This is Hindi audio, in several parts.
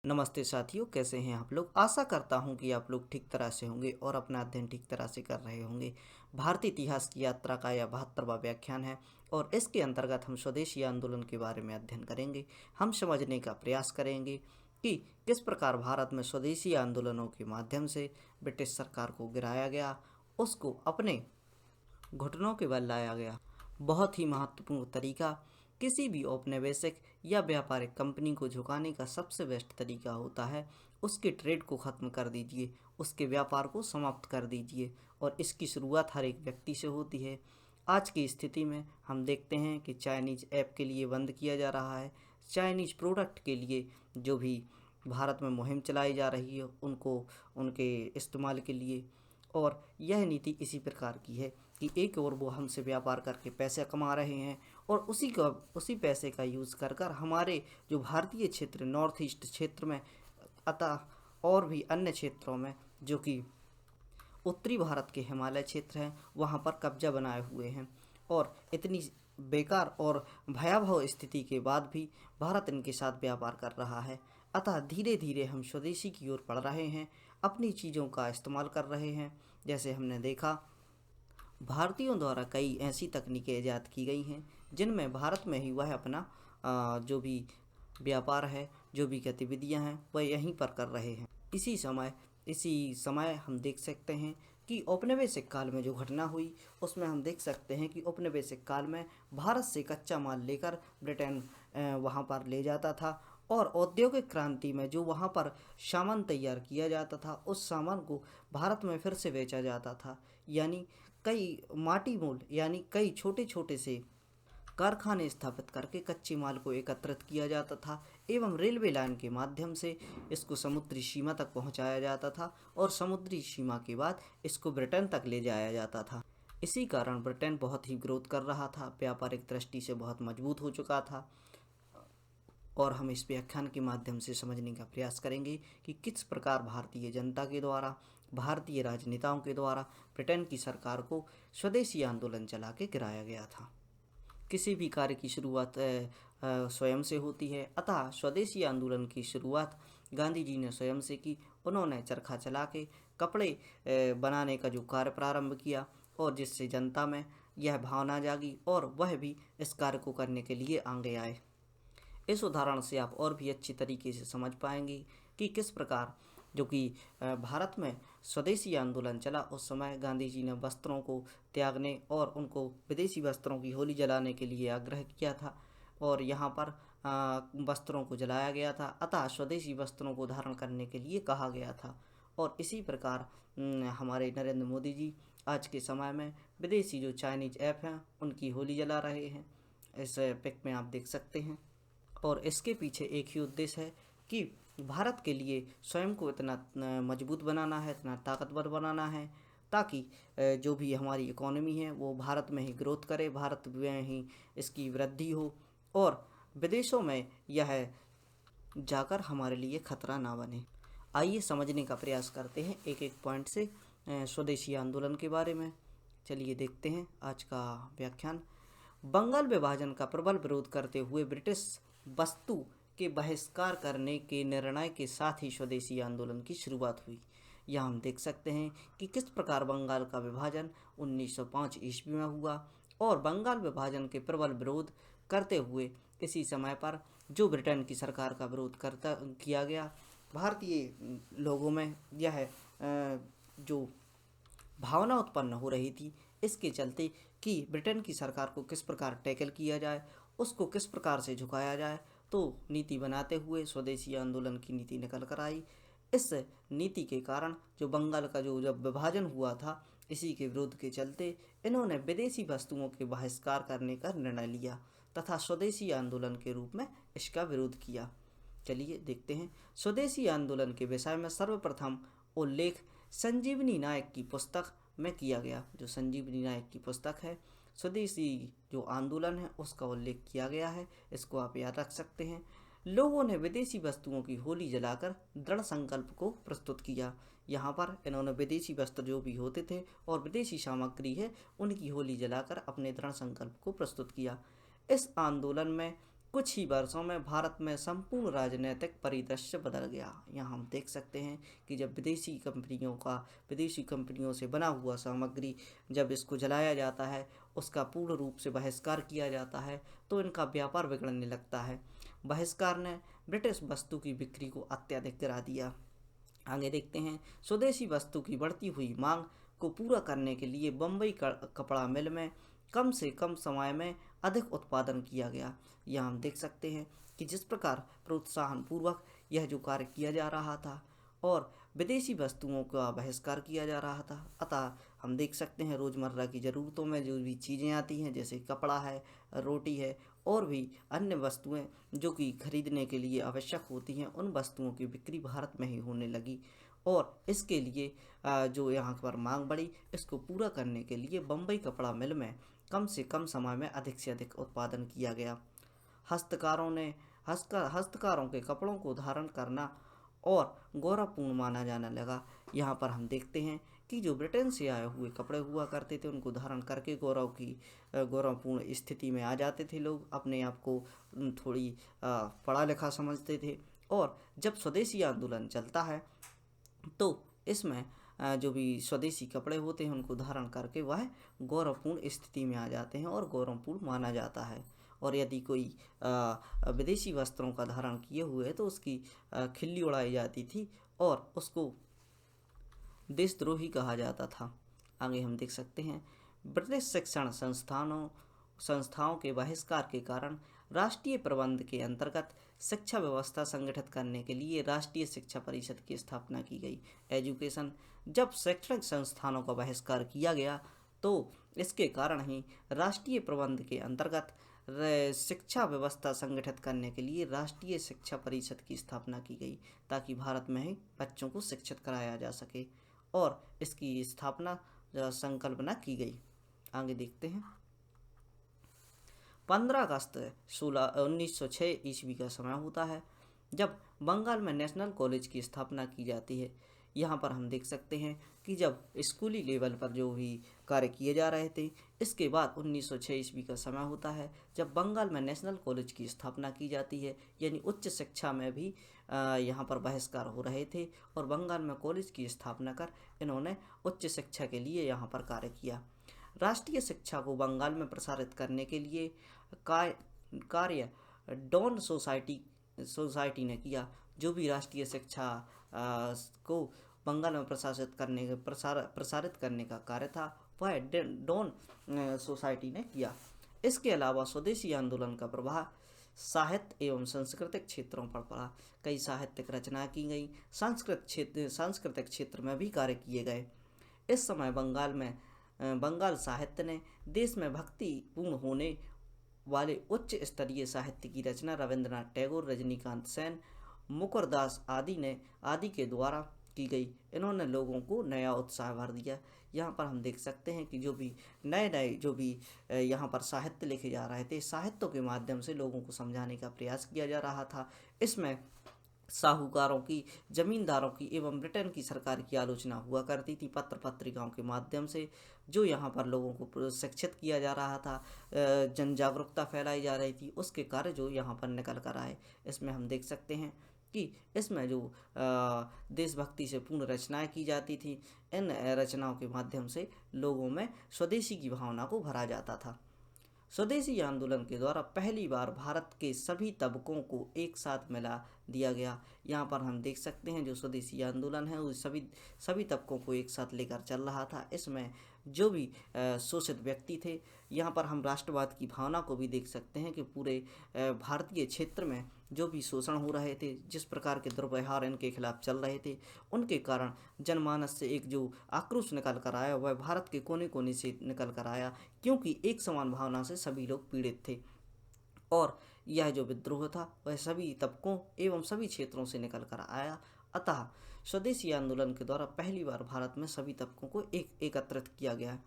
नमस्ते साथियों, कैसे हैं आप लोग। आशा करता हूं कि आप लोग ठीक तरह से होंगे और अपना अध्ययन ठीक तरह से कर रहे होंगे। भारतीय इतिहास की यात्रा का यह 72वां व्याख्यान है और इसके अंतर्गत हम स्वदेशी आंदोलन के बारे में अध्ययन करेंगे। हम समझने का प्रयास करेंगे कि किस प्रकार भारत में स्वदेशी आंदोलनों के माध्यम से ब्रिटिश सरकार को गिराया गया, उसको अपने घुटनों के बल लाया गया। बहुत ही महत्वपूर्ण तरीका। किसी भी औपनिवेशिक या व्यापारिक कंपनी को झुकाने का सबसे बेस्ट तरीका होता है उसके ट्रेड को ख़त्म कर दीजिए, उसके व्यापार को समाप्त कर दीजिए और इसकी शुरुआत हर एक व्यक्ति से होती है। आज की स्थिति में हम देखते हैं कि चाइनीज़ ऐप के लिए बंद किया जा रहा है। चाइनीज़ प्रोडक्ट के लिए जो भी भारत में मुहिम चलाई जा रही है उनको उनके इस्तेमाल के लिए। और यह नीति इसी प्रकार की है कि एक और वो हमसे व्यापार करके पैसे कमा रहे हैं और उसी पैसे का यूज़ कर कर हमारे जो भारतीय क्षेत्र नॉर्थ ईस्ट क्षेत्र में अतः और भी अन्य क्षेत्रों में जो कि उत्तरी भारत के हिमालय क्षेत्र हैं वहाँ पर कब्जा बनाए हुए हैं। और इतनी बेकार और भयावह स्थिति के बाद भी भारत इनके साथ व्यापार कर रहा है। अतः धीरे धीरे हम स्वदेशी की ओर बढ़ रहे हैं, अपनी चीज़ों का इस्तेमाल कर रहे हैं। जैसे हमने देखा, भारतीयों द्वारा कई ऐसी तकनीकें ईजाद की गई हैं जिनमें भारत में ही वह अपना जो भी व्यापार है, जो भी गतिविधियां हैं वह यहीं पर कर रहे हैं। इसी समय हम देख सकते हैं कि औपनिवेशिक काल में जो घटना हुई उसमें हम देख सकते हैं कि औपनिवेशिक काल में भारत से कच्चा माल लेकर ब्रिटेन वहाँ पर ले जाता था और औद्योगिक क्रांति में जो वहाँ पर सामान तैयार किया जाता था उस सामान को भारत में फिर से बेचा जाता था। यानी कई माटी मोल यानी कई छोटे छोटे से कारखाने स्थापित करके कच्चे माल को एकत्रित किया जाता था एवं रेलवे लाइन के माध्यम से इसको समुद्री सीमा तक पहुंचाया जाता था और समुद्री सीमा के बाद इसको ब्रिटेन तक ले जाया जाता था। इसी कारण ब्रिटेन बहुत ही ग्रोथ कर रहा था, व्यापारिक दृष्टि से बहुत मजबूत हो चुका था। और हम इस व्याख्यान के माध्यम से समझने का प्रयास करेंगे कि किस प्रकार भारतीय जनता के द्वारा, भारतीय राजनेताओं के द्वारा ब्रिटेन की सरकार को स्वदेशी आंदोलन चला के गिराया गया था। किसी भी कार्य की शुरुआत स्वयं से होती है, अतः स्वदेशी आंदोलन की शुरुआत गांधी जी ने स्वयं से की। उन्होंने चरखा चला के कपड़े बनाने का जो कार्य प्रारंभ किया और जिससे जनता में यह भावना जागी और वह भी इस कार्य को करने के लिए आगे आए। इस उदाहरण से आप और भी अच्छी तरीके से समझ पाएंगे कि किस प्रकार जो कि भारत में स्वदेशी आंदोलन चला उस समय गांधी जी ने वस्त्रों को त्यागने और उनको विदेशी वस्त्रों की होली जलाने के लिए आग्रह किया था और यहाँ पर वस्त्रों को जलाया गया था, अतः स्वदेशी वस्त्रों को धारण करने के लिए कहा गया था। और इसी प्रकार हमारे नरेंद्र मोदी जी आज के समय में विदेशी जो चाइनीज ऐप हैं उनकी होली जला रहे हैं। इस पिक में आप देख सकते हैं और इसके पीछे एक ही उद्देश्य है कि भारत के लिए स्वयं को इतना मजबूत बनाना है, इतना ताकतवर बनाना है ताकि जो भी हमारी इकोनॉमी है वो भारत में ही ग्रोथ करे, भारत में ही इसकी वृद्धि हो और विदेशों में यह जाकर हमारे लिए खतरा ना बने। आइए समझने का प्रयास करते हैं एक एक पॉइंट से स्वदेशी आंदोलन के बारे में। चलिए देखते हैं आज का व्याख्यान। बंगाल विभाजन का प्रबल विरोध करते हुए ब्रिटिश वस्तु के बहिष्कार करने के निर्णय के साथ ही स्वदेशी आंदोलन की शुरुआत हुई। यहाँ हम देख सकते हैं कि किस प्रकार बंगाल का विभाजन 1905 ईस्वी में हुआ और बंगाल विभाजन के प्रबल विरोध करते हुए इसी समय पर जो ब्रिटेन की सरकार का विरोध किया गया, भारतीय लोगों में यह जो भावना उत्पन्न हो रही थी इसके चलते कि ब्रिटेन की सरकार को किस प्रकार टैकल किया जाए, उसको किस प्रकार से झुकाया जाए, तो नीति बनाते हुए स्वदेशी आंदोलन की नीति निकल कर आई। इस नीति के कारण जो बंगाल का जो जब विभाजन हुआ था इसी के विरोध के चलते इन्होंने विदेशी वस्तुओं के बहिष्कार करने का निर्णय लिया तथा स्वदेशी आंदोलन के रूप में इसका विरोध किया। चलिए देखते हैं। स्वदेशी आंदोलन के विषय में सर्वप्रथम उल्लेख संजीवनी नायक की पुस्तक में किया गया। जो संजीवनी नायक की पुस्तक है, स्वदेशी जो आंदोलन है उसका उल्लेख किया गया है, इसको आप याद रख सकते हैं। लोगों ने विदेशी वस्तुओं की होली जलाकर दृढ़ संकल्प को प्रस्तुत किया। यहाँ पर इन्होंने विदेशी वस्त्र जो भी होते थे और विदेशी सामग्री है उनकी होली जलाकर अपने दृढ़ संकल्प को प्रस्तुत किया। इस आंदोलन में कुछ ही वर्षों में भारत में संपूर्ण राजनीतिक परिदृश्य बदल गया। यहाँ हम देख सकते हैं कि जब विदेशी कंपनियों से बना हुआ सामग्री जब इसको जलाया जाता है, उसका पूर्ण रूप से बहिष्कार किया जाता है, तो इनका व्यापार बिगड़ने लगता है। बहिष्कार ने ब्रिटिश वस्तु की बिक्री को अत्यधिक गिरा दिया। आगे देखते हैं, स्वदेशी वस्तु की बढ़ती हुई मांग को पूरा करने के लिए बम्बई कपड़ा मिल में कम से कम समय में अधिक उत्पादन किया गया। यहाँ हम देख सकते हैं कि जिस प्रकार प्रोत्साहन पूर्वक यह जो कार्य किया जा रहा था और विदेशी वस्तुओं का बहिष्कार किया जा रहा था, अतः हम देख सकते हैं रोज़मर्रा की ज़रूरतों में जो भी चीज़ें आती हैं, जैसे कपड़ा है, रोटी है और भी अन्य वस्तुएं जो कि खरीदने के लिए आवश्यक होती हैं, उन वस्तुओं की बिक्री भारत में ही होने लगी। और इसके लिए जो यहाँ पर मांग बढ़ी, इसको पूरा करने के लिए बम्बई कपड़ा मिल में कम से कम समय में अधिक से अधिक उत्पादन किया गया। हस्तकारों के कपड़ों को धारण करना और गौरवपूर्ण माना जाने लगा। यहाँ पर हम देखते हैं कि जो ब्रिटेन से आए हुए कपड़े हुआ करते थे, उनको धारण करके गौरवपूर्ण स्थिति में आ जाते थे। लोग अपने आप को थोड़ी पढ़ा लिखा समझते थे। और जब स्वदेशी आंदोलन चलता है तो इसमें जो भी स्वदेशी कपड़े होते हैं, उनको धारण करके वह गौरवपूर्ण स्थिति में आ जाते हैं और गौरवपूर्ण माना जाता है। और यदि कोई विदेशी वस्त्रों का धारण किए हुए है तो उसकी खिल्ली उड़ाई जाती थी और उसको देशद्रोही कहा जाता था। आगे हम देख सकते हैं, ब्रिटिश शिक्षण संस्थाओं के बहिष्कार के कारण राष्ट्रीय प्रबंध के अंतर्गत शिक्षा व्यवस्था संगठित करने के लिए राष्ट्रीय शिक्षा परिषद की स्थापना की गई। एजुकेशन, जब शैक्षणिक संस्थानों का बहिष्कार किया गया तो इसके कारण ही राष्ट्रीय प्रबंध के अंतर्गत शिक्षा व्यवस्था संगठित करने के लिए राष्ट्रीय शिक्षा परिषद की स्थापना की गई, ताकि भारत में ही बच्चों को शिक्षित कराया जा सके और इसकी स्थापना संकल्पना की गई। आगे देखते हैं, 15 अगस्त 1906 ईस्वी का समय होता है जब बंगाल में नेशनल कॉलेज की स्थापना की जाती है। यहाँ पर हम देख सकते हैं कि जब स्कूली लेवल पर जो भी कार्य किए जा रहे थे, इसके बाद 1906 ईस्वी का समय होता है जब बंगाल में नेशनल कॉलेज की स्थापना की जाती है। यानी उच्च शिक्षा में भी यहाँ पर बहिष्कार हो रहे थे और बंगाल में कॉलेज की स्थापना कर इन्होंने उच्च शिक्षा के लिए यहाँ पर कार्य किया। राष्ट्रीय शिक्षा को बंगाल में प्रसारित करने के लिए कार्य डॉन सोसाइटी ने किया। जो भी राष्ट्रीय शिक्षा को बंगाल में प्रसारित करने का कार्य था, वह डॉन सोसाइटी ने किया। इसके अलावा स्वदेशी आंदोलन का प्रभाव साहित्य एवं सांस्कृतिक क्षेत्रों पर पड़ा। कई साहित्यिक रचनाएं की गई, सांस्कृतिक क्षेत्र में भी कार्य किए गए। इस समय बंगाल साहित्य ने देश में भक्तिपूर्ण होने वाले उच्च स्तरीय साहित्य की रचना रविंद्रनाथ टैगोर, रजनीकांत सेन, मुकुरदास आदि के द्वारा की गई। इन्होंने लोगों को नया उत्साह भर दिया। यहाँ पर हम देख सकते हैं कि जो भी नए यहाँ पर साहित्य लिखे जा रहे थे, साहित्यों के माध्यम से लोगों को समझाने का प्रयास किया जा रहा था। इसमें साहूकारों की, जमींदारों की एवं ब्रिटेन की सरकार की आलोचना हुआ करती थी। पत्र पत्रिकाओं के माध्यम से जो यहाँ पर लोगों को शिक्षित किया जा रहा था, जन जागरूकता फैलाई जा रही थी, उसके कार्य जो यहाँ पर निकल कर आए। इसमें हम देख सकते हैं कि इसमें जो देशभक्ति से पूर्ण रचनाएं की जाती थी, इन रचनाओं के माध्यम से लोगों में स्वदेशी की भावना को भरा जाता था। स्वदेशी आंदोलन के द्वारा पहली बार भारत के सभी तबकों को एक साथ मिला दिया गया। यहाँ पर हम देख सकते हैं जो स्वदेशी आंदोलन है वो सभी तबकों को एक साथ लेकर चल रहा था। इसमें जो भी शोषित व्यक्ति थे, यहाँ पर हम राष्ट्रवाद की भावना को भी देख सकते हैं कि पूरे भारतीय क्षेत्र में जो भी शोषण हो रहे थे, जिस प्रकार के दुर्व्यवहार इनके खिलाफ चल रहे थे, उनके कारण जनमानस से एक जो आक्रोश निकल कर आया वह भारत के कोने कोने से निकल कर आया, क्योंकि एक समान भावना से सभी लोग पीड़ित थे। और यह जो विद्रोह था वह सभी तबकों एवं सभी क्षेत्रों से निकल कर आया। अतः स्वदेशी आंदोलन के द्वारा पहली बार भारत में सभी तबकों को एकत्रित किया गया।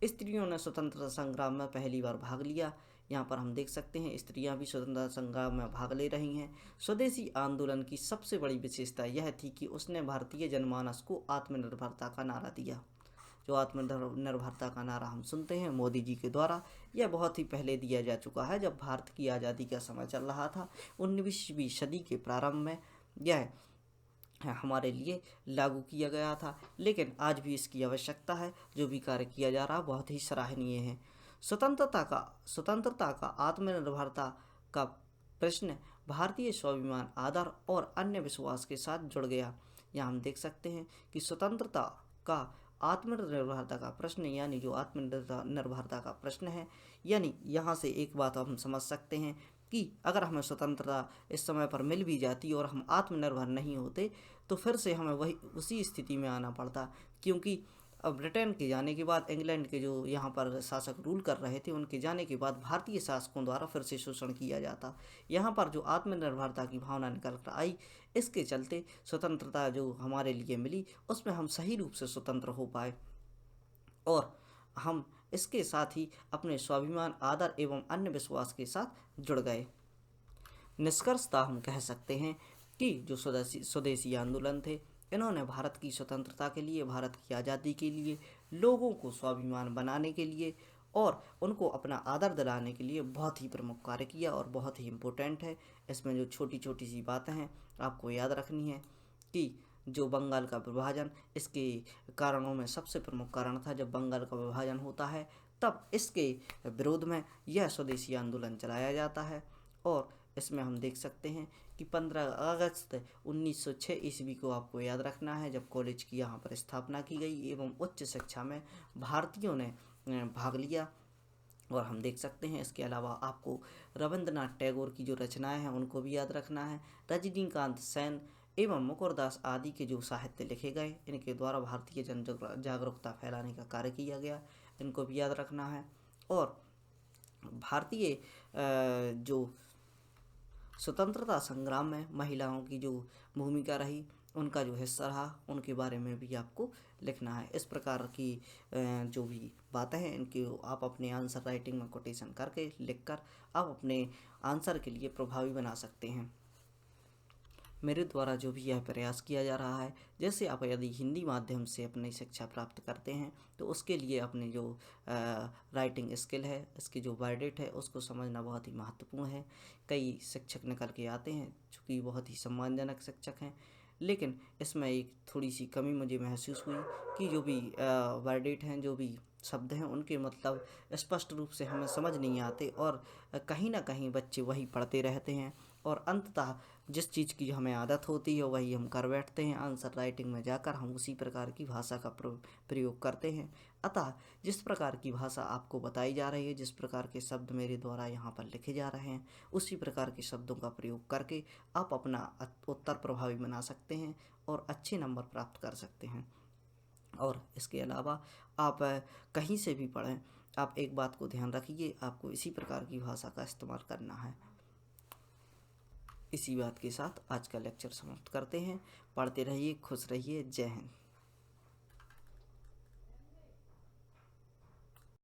स्त्रियों ने स्वतंत्रता संग्राम में पहली बार भाग लिया। यहाँ पर हम देख सकते हैं स्त्रियां भी स्वतंत्रता संग्राम में भाग ले रही हैं। स्वदेशी आंदोलन की सबसे बड़ी विशेषता यह थी कि उसने भारतीय जनमानस को आत्मनिर्भरता का नारा दिया। जो आत्मनिर्भरता का नारा हम सुनते हैं मोदी जी के द्वारा, यह बहुत ही पहले दिया जा चुका है। जब भारत की आज़ादी का समय चल रहा था 19वीं सदी के प्रारंभ में यह हमारे लिए लागू किया गया था, लेकिन आज भी इसकी आवश्यकता है। जो भी कार्य किया जा रहा है बहुत ही सराहनीय है। स्वतंत्रता का आत्मनिर्भरता का प्रश्न भारतीय स्वाभिमान, आदर और अन्य विश्वास के साथ जुड़ गया। यहाँ हम देख सकते हैं कि स्वतंत्रता का आत्मनिर्भरता का प्रश्न, यानी जो आत्मनिर्भरता का प्रश्न है, यानी यहाँ से एक बात हम समझ सकते हैं कि अगर हमें स्वतंत्रता इस समय पर मिल भी जाती और हम आत्मनिर्भर नहीं होते तो फिर से हमें वही उसी स्थिति में आना पड़ता, क्योंकि अब ब्रिटेन के जाने के बाद, इंग्लैंड के जो यहाँ पर शासक रूल कर रहे थे, उनके जाने के बाद भारतीय शासकों द्वारा फिर से शोषण किया जाता। यहाँ पर जो आत्मनिर्भरता की भावना निकल कर आई, इसके चलते स्वतंत्रता जो हमारे लिए मिली उसमें हम सही रूप से स्वतंत्र हो पाए और हम इसके साथ ही अपने स्वाभिमान, आदर एवं अन्य विश्वास के साथ जुड़ गए। निष्कर्षतः हम कह सकते हैं कि जो स्वदेशी आंदोलन थे, इन्होंने भारत की स्वतंत्रता के लिए, भारत की आज़ादी के लिए, लोगों को स्वाभिमान बनाने के लिए और उनको अपना आदर दिलाने के लिए बहुत ही प्रमुख कार्य किया और बहुत ही इम्पोर्टेंट है। इसमें जो छोटी छोटी सी बातें हैं आपको याद रखनी है कि जो बंगाल का विभाजन, इसके कारणों में सबसे प्रमुख कारण था, जब बंगाल का विभाजन होता है तब इसके विरोध में यह स्वदेशी आंदोलन चलाया जाता है। और इसमें हम देख सकते हैं कि 15 अगस्त 1906 ईस्वी को आपको याद रखना है, जब कॉलेज की यहाँ पर स्थापना की गई एवं उच्च शिक्षा में भारतीयों ने भाग लिया। और हम देख सकते हैं इसके अलावा आपको रविंद्रनाथ टैगोर की जो रचनाएं हैं उनको भी याद रखना है। रजनीकांत सेन एवं मुकुरदास आदि के जो साहित्य लिखे गए, इनके द्वारा भारतीय जन जागरूकता फैलाने का कार्य किया गया, इनको भी याद रखना है। और भारतीय जो स्वतंत्रता संग्राम में महिलाओं की जो भूमिका रही, उनका जो हिस्सा रहा, उनके बारे में भी आपको लिखना है। इस प्रकार की जो भी बातें हैं इनकी आप अपने आंसर राइटिंग में कोटेशन करके लिखकर आप अपने आंसर के लिए प्रभावी बना सकते हैं। मेरे द्वारा जो भी यह प्रयास किया जा रहा है, जैसे आप यदि हिंदी माध्यम से अपनी शिक्षा प्राप्त करते हैं तो उसके लिए अपने जो राइटिंग स्किल है, इसकी जो वर्डिट है, उसको समझना बहुत ही महत्वपूर्ण है। कई शिक्षक निकल के आते हैं जो कि बहुत ही सम्मानजनक शिक्षक हैं, लेकिन इसमें एक थोड़ी सी कमी मुझे महसूस हुई कि जो भी वर्डिट हैं, जो भी शब्द हैं, उनके मतलब स्पष्ट रूप से हमें समझ नहीं आते और कहीं ना कहीं बच्चे वही पढ़ते रहते हैं और अंततः जिस चीज़ की हमें आदत होती है वही हम कर बैठते हैं। आंसर राइटिंग में जाकर हम उसी प्रकार की भाषा का प्रयोग करते हैं। अतः जिस प्रकार की भाषा आपको बताई जा रही है, जिस प्रकार के शब्द मेरे द्वारा यहाँ पर लिखे जा रहे हैं, उसी प्रकार के शब्दों का प्रयोग करके आप अपना उत्तर प्रभावी बना सकते हैं और अच्छे नंबर प्राप्त कर सकते हैं। और इसके अलावा आप कहीं से भी पढ़ें, आप एक बात को ध्यान रखिए, आपको इसी प्रकार की भाषा का इस्तेमाल करना है। इसी बात के साथ आज का लेक्चर समाप्त करते हैं। पढ़ते रहिए, खुश रहिए। जय हिंद।